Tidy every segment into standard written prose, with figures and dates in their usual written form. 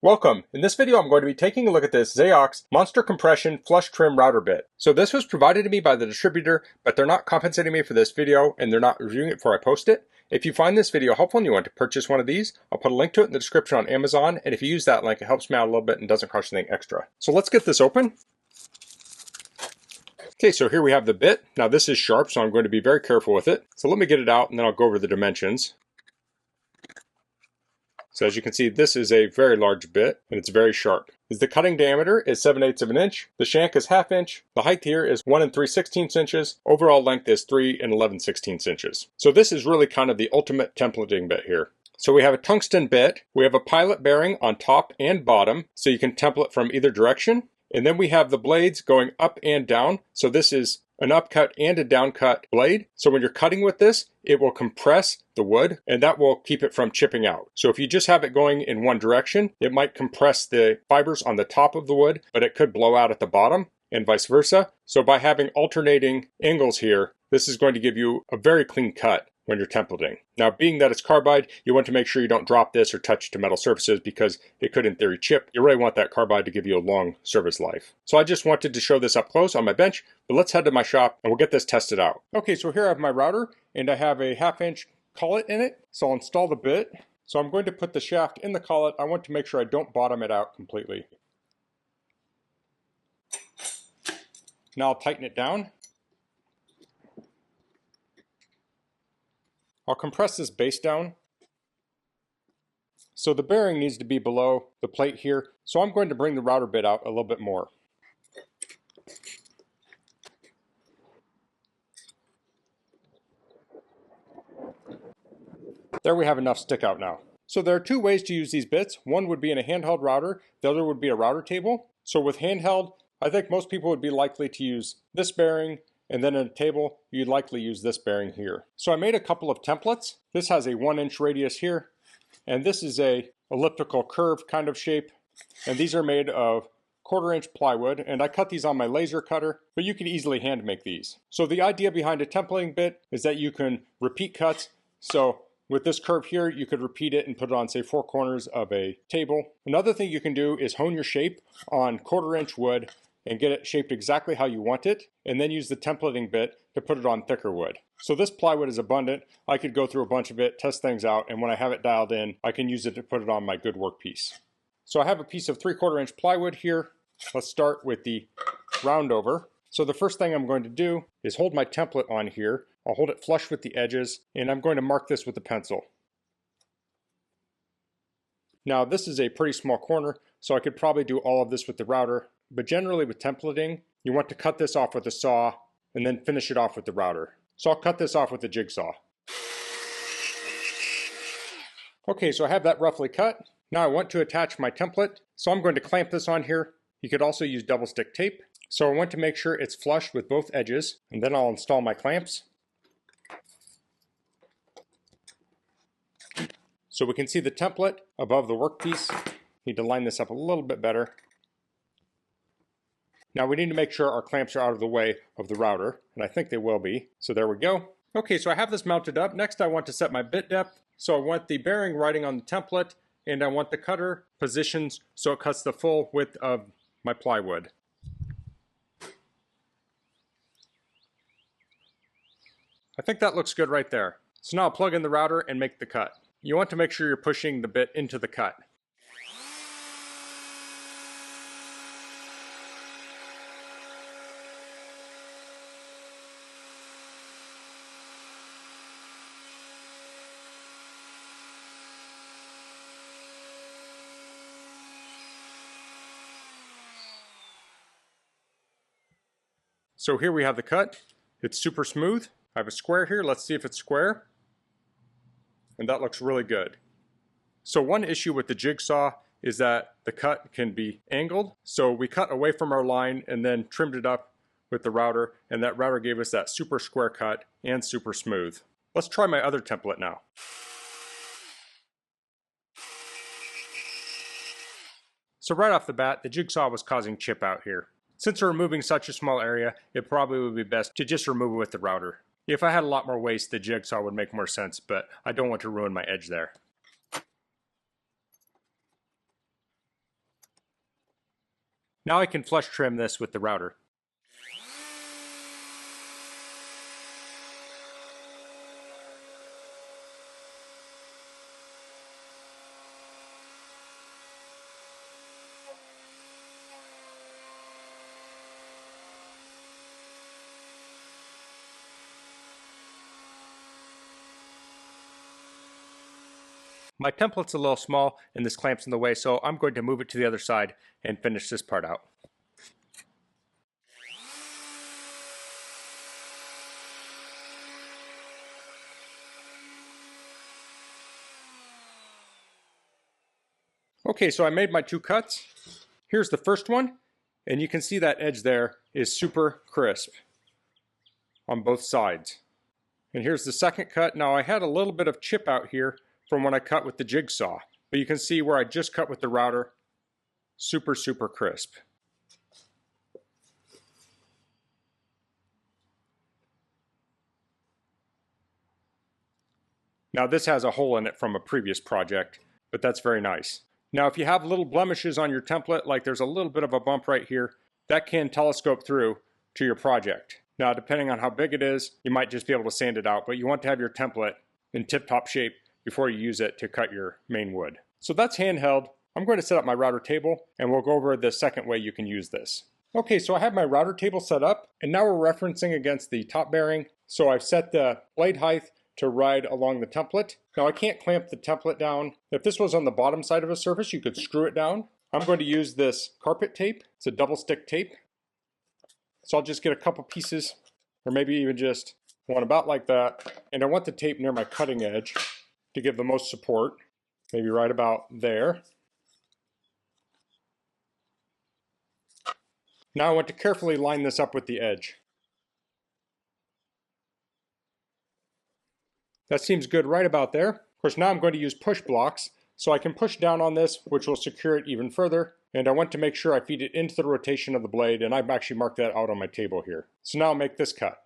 Welcome. In this video I'm going to be taking a look at this ZahyoX Monster Compression Flush Trim Router bit. So this was provided to me by the distributor, but they're not compensating me for this video and they're not reviewing it before I post it. If you find this video helpful and you want to purchase one of these, I'll put a link to it in the description on Amazon, and if you use that link it helps me out a little bit and doesn't cost anything extra. So let's get this open. Okay, so here we have the bit. Now this is sharp, so I'm going to be very careful with it. So let me get it out and then I'll go over the dimensions. So as you can see, this is a very large bit and it's very sharp. The cutting diameter is 7/8 of an inch. The shank is 1/2 inch. The height here is 1 3/16 inches. Overall length is 3 11/16 inches. So this is really kind of the ultimate templating bit here. So we have a tungsten bit. We have a pilot bearing on top and bottom, so you can template from either direction. And then we have the blades going up and down. So this is an upcut and a downcut blade. So when you're cutting with this, it will compress the wood and that will keep it from chipping out. So if you just have it going in one direction, it might compress the fibers on the top of the wood, but it could blow out at the bottom and vice versa. So by having alternating angles here, this is going to give you a very clean cut when you're templating. Now, being that it's carbide, you want to make sure you don't drop this or touch to metal surfaces because it could in theory chip. You really want that carbide to give you a long service life. So I just wanted to show this up close on my bench, but let's head to my shop and we'll get this tested out. Okay, so here I have my router and I have a 1/2 inch collet in it. So I'll install the bit. So I'm going to put the shaft in the collet. I want to make sure I don't bottom it out completely. Now I'll tighten it down. I'll compress this base down. So the bearing needs to be below the plate here. So I'm going to bring the router bit out a little bit more. There we have enough stick out now. So there are two ways to use these bits. One would be in a handheld router. The other would be a router table. So with handheld, I think most people would be likely to use this bearing, and then in a table, you'd likely use this bearing here. So I made a couple of templates. This has a 1 inch radius here, and this is a elliptical curve kind of shape. And these are made of 1/4 inch plywood, and I cut these on my laser cutter, but you could easily hand make these. So the idea behind a templating bit is that you can repeat cuts. So with this curve here, you could repeat it and put it on, say, 4 corners of a table. Another thing you can do is hone your shape on 1/4 inch wood and get it shaped exactly how you want it, and then use the templating bit to put it on thicker wood. So this plywood is abundant. I could go through a bunch of it, test things out, and when I have it dialed in, I can use it to put it on my good work piece. So I have a piece of 3/4 inch plywood here. Let's start with the round over. So the first thing I'm going to do is hold my template on here. I'll hold it flush with the edges, and I'm going to mark this with a pencil. Now this is a pretty small corner, so I could probably do all of this with the router. But generally with templating, you want to cut this off with a saw and then finish it off with the router. So I'll cut this off with a jigsaw. Okay, so I have that roughly cut. Now I want to attach my template, so I'm going to clamp this on here. You could also use double stick tape. So I want to make sure it's flush with both edges, and then I'll install my clamps. So we can see the template above the workpiece. Need to line this up a little bit better. Now we need to make sure our clamps are out of the way of the router, and I think they will be. So there we go. Okay, so I have this mounted up. Next I want to set my bit depth. So I want the bearing riding on the template, and I want the cutter positions so it cuts the full width of my plywood. I think that looks good right there. So now I'll plug in the router and make the cut. You want to make sure you're pushing the bit into the cut. So here we have the cut. It's super smooth. I have a square here. Let's see if it's square. And that looks really good. So one issue with the jigsaw is that the cut can be angled. So we cut away from our line and then trimmed it up with the router, and that router gave us that super square cut and super smooth. Let's try my other template now. So right off the bat, the jigsaw was causing chip out here. Since we're removing such a small area, it probably would be best to just remove it with the router. If I had a lot more waste, the jigsaw would make more sense, but I don't want to ruin my edge there. Now I can flush trim this with the router. My template's a little small and this clamp's in the way, so I'm going to move it to the other side and finish this part out. Okay, so I made my 2 cuts. Here's the first one, and you can see that edge there is super crisp on both sides. And here's the second cut. Now I had a little bit of chip out here from when I cut with the jigsaw, but you can see where I just cut with the router, super crisp. Now this has a hole in it from a previous project, but that's very nice. Now if you have little blemishes on your template, like there's a little bit of a bump right here, that can telescope through to your project. Now depending on how big it is, you might just be able to sand it out, but you want to have your template in tip-top shape before you use it to cut your main wood. So that's handheld. I'm going to set up my router table and we'll go over the second way you can use this. Okay, so I have my router table set up and now we're referencing against the top bearing. So I've set the blade height to ride along the template. Now I can't clamp the template down. If this was on the bottom side of a surface, you could screw it down. I'm going to use this carpet tape. It's a double stick tape. So I'll just get a couple pieces, or maybe even just one about like that. And I want the tape near my cutting edge to give the most support, maybe right about there. Now I want to carefully line this up with the edge. That seems good right about there. Of course, now I'm going to use push blocks, so I can push down on this, which will secure it even further. And I want to make sure I feed it into the rotation of the blade, and I've actually marked that out on my table here. So now I'll make this cut.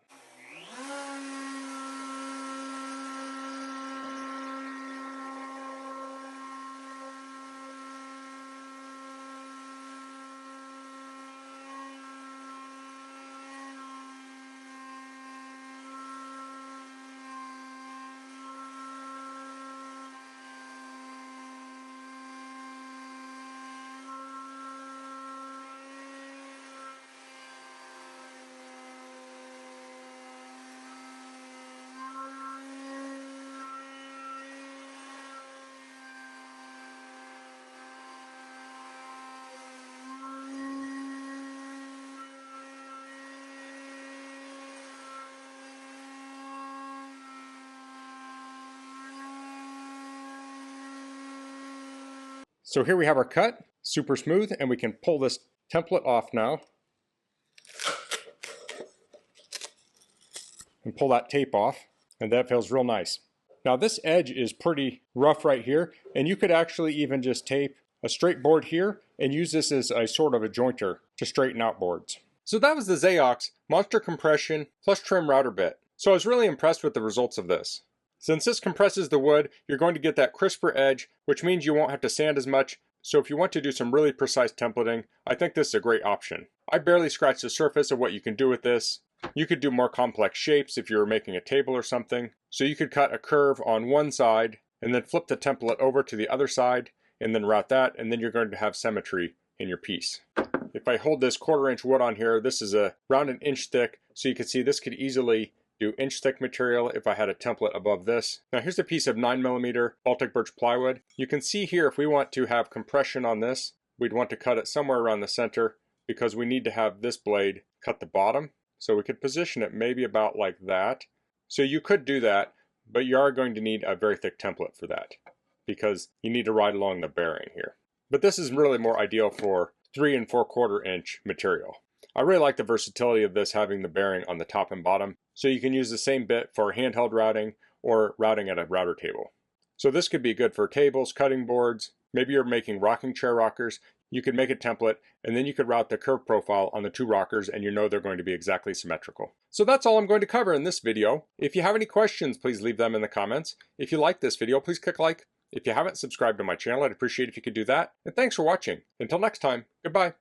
So here we have our cut, super smooth, and we can pull this template off now. And pull that tape off, and that feels real nice. Now this edge is pretty rough right here, and you could actually even just tape a straight board here and use this as a sort of a jointer to straighten out boards. So that was the ZahyoX Monster Compression Flush Trim Router bit. So I was really impressed with the results of this. Since this compresses the wood, you're going to get that crisper edge, which means you won't have to sand as much. So if you want to do some really precise templating, I think this is a great option. I barely scratched the surface of what you can do with this. You could do more complex shapes if you were making a table or something. So you could cut a curve on one side and then flip the template over to the other side and then route that, and then you're going to have symmetry in your piece. If I hold this 1/4 inch wood on here, this is around 1 inch thick, so you can see this could easily do inch thick material if I had a template above this. Now here's a piece of 9mm Baltic birch plywood. You can see here if we want to have compression on this, we'd want to cut it somewhere around the center because we need to have this blade cut the bottom. So we could position it maybe about like that. So you could do that, but you are going to need a very thick template for that because you need to ride along the bearing here. But this is really more ideal for 3 4/4 inch material. I really like the versatility of this having the bearing on the top and bottom, so you can use the same bit for handheld routing or routing at a router table. So this could be good for tables, cutting boards, maybe you're making rocking chair rockers. You could make a template and then you could route the curve profile on the 2 rockers and you know they're going to be exactly symmetrical. So that's all I'm going to cover in this video. If you have any questions, please leave them in the comments. If you like this video, please click like. If you haven't subscribed to my channel, I'd appreciate if you could do that. And thanks for watching. Until next time, goodbye.